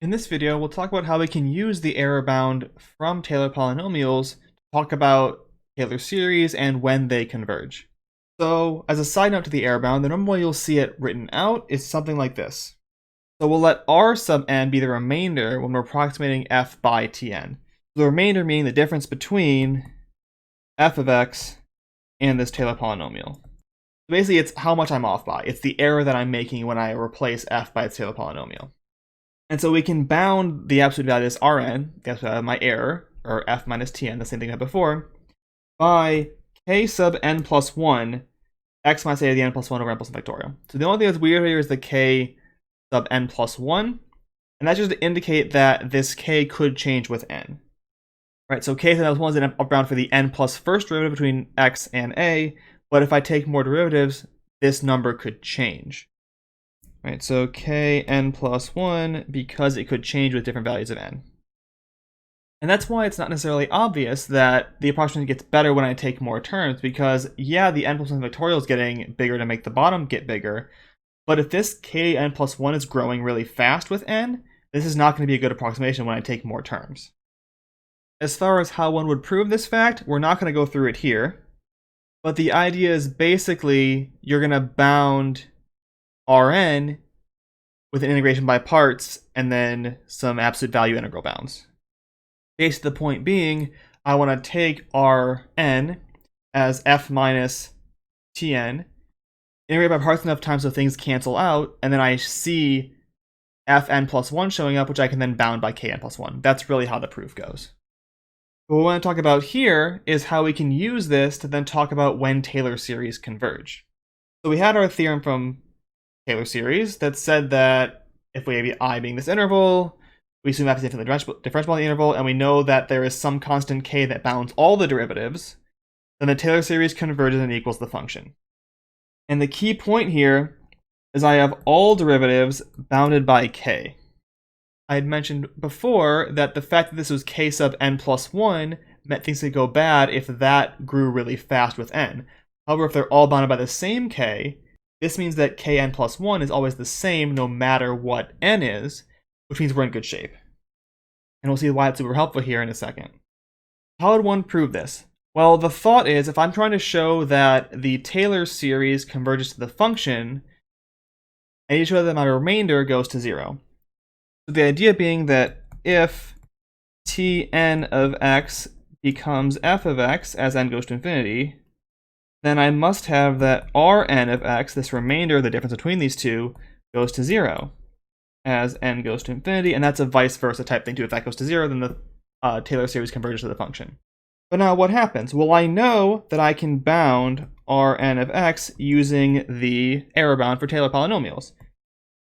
In this video, we'll talk about how we can use the error bound from Taylor polynomials to talk about Taylor series and when they converge. So, as a side note to the error bound, the normal way you'll see it written out is something like this. So we'll let r sub n be the remainder when we're approximating f by Tn. The remainder meaning the difference between f of x and this Taylor polynomial. Basically, it's how much I'm off by. It's the error that I'm making when I replace f by its Taylor polynomial. And so we can bound the absolute value as Rn, the absolute value of my error, or f minus Tn, the same thing I had before, by k sub n plus 1, x minus a to the n plus 1 over n plus 1 factorial. So the only thing that's weird here is the k sub n plus 1, and that's just to indicate that this k could change with n. Right, so k sub n plus 1 is an bound for the n plus first derivative between x and a, but if I take more derivatives, this number could change. Right, so k n plus 1 because it could change with different values of n. And that's why it's not necessarily obvious that the approximation gets better when I take more terms, because yeah, the n plus 1 factorial is getting bigger to make the bottom get bigger, but if this k n plus 1 is growing really fast with n, this is not going to be a good approximation when I take more terms. As far as how one would prove this fact, we're not going to go through it here, but the idea is basically you're going to bound Rn with an integration by parts and then some absolute value integral bounds. Basically, the point being, I want to take Rn as f minus Tn, integrate by parts enough times so things cancel out, and then I see fn plus 1 showing up, which I can then bound by kn plus 1. That's really how the proof goes. What we want to talk about here is how we can use this to then talk about when Taylor series converge. So we had our theorem from Taylor series that said that if we have I being this interval, we assume f is infinitely differentiable in the interval, and we know that there is some constant k that bounds all the derivatives, then the Taylor series converges and equals the function. And the key point here is I have all derivatives bounded by k. I had mentioned before that the fact that this was k sub n plus 1 meant things could go bad if that grew really fast with n. However, if they're all bounded by the same k, this means that kn plus 1 is always the same no matter what n is, which means we're in good shape. And we'll see why it's super helpful here in a second. How would one prove this? Well, the thought is if I'm trying to show that the Taylor series converges to the function, I need to show that my remainder goes to 0. So the idea being that if Tn of x becomes f of x as n goes to infinity, then I must have that Rn of x, this remainder, the difference between these two, goes to 0 as n goes to infinity, and that's a vice versa type thing too. If that goes to 0, then the Taylor series converges to the function. But now what happens? Well, I know that I can bound Rn of x using the error bound for Taylor polynomials.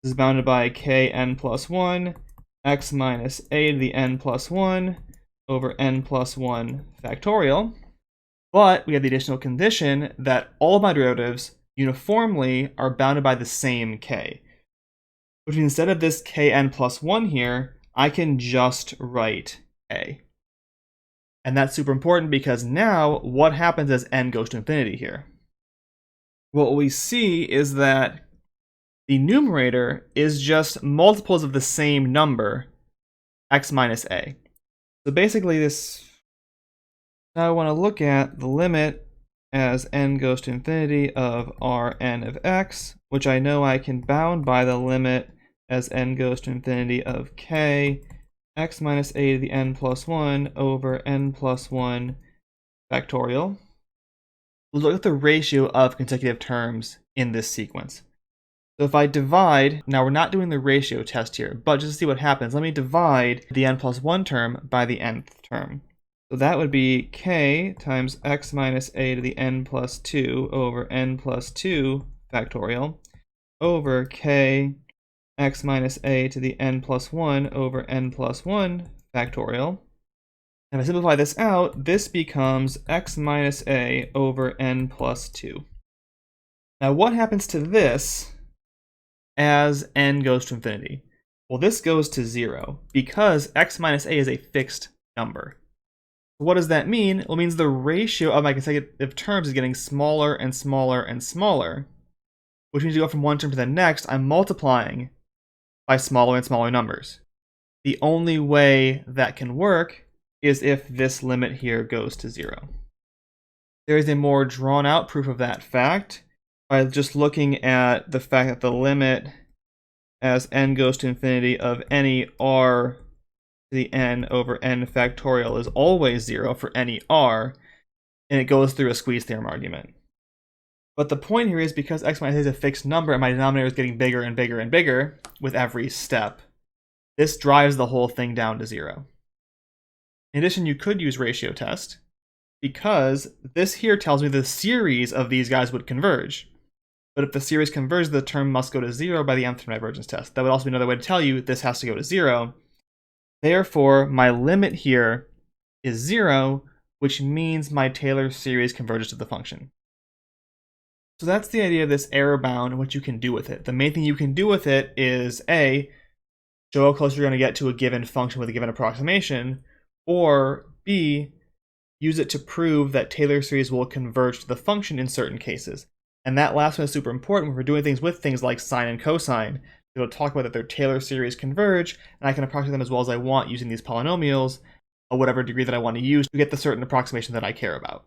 This is bounded by kn plus 1, x minus a to the n plus 1 over n plus 1 factorial. But we have the additional condition that all of my derivatives uniformly are bounded by the same k. Which means instead of this kn plus 1 here, I can just write a. And that's super important because now what happens as n goes to infinity here? What we see is that the numerator is just multiples of the same number, x minus a. So basically this, now I want to look at the limit as n goes to infinity of Rn of x, which I know I can bound by the limit as n goes to infinity of k, x minus a to the n plus 1 over n plus 1 factorial. We'll look at the ratio of consecutive terms in this sequence. So if I divide, now we're not doing the ratio test here, but just to see what happens, let me divide the n plus 1 term by the nth term. So that would be k times x minus a to the n plus 2 over n plus 2 factorial over k x minus a to the n plus 1 over n plus 1 factorial. And if I simplify this out, this becomes x minus a over n plus 2. Now what happens to this as n goes to infinity? Well, this goes to 0 because x minus a is a fixed number. What does that mean? Well, it means the ratio of my consecutive terms is getting smaller and smaller and smaller, which means to go from one term to the next, I'm multiplying by smaller and smaller numbers. the only way that can work is if this limit here goes to 0. There is a more drawn out proof of that fact by just looking at the fact that the limit as n goes to infinity of any r to the n over n factorial is always 0 for any r, and it goes through a squeeze theorem argument. But the point here is because x minus a is a fixed number and my denominator is getting bigger and bigger and bigger with every step, this drives the whole thing down to 0. In addition, you could use ratio test, because this here tells me the series of these guys would converge. But if the series converges, the term must go to 0 by the nth term divergence test. That would also be another way to tell you this has to go to 0. Therefore, my limit here is 0, which means my Taylor series converges to the function. So that's the idea of this error bound and what you can do with it. The main thing you can do with it is A, show how close you're going to get to a given function with a given approximation, or B, use it to prove that Taylor series will converge to the function in certain cases. And that last one is super important when we're doing things with things like sine and cosine. We'll talk about that their Taylor series converge, and I can approximate them as well as I want using these polynomials, or whatever degree that I want to use to get the certain approximation that I care about.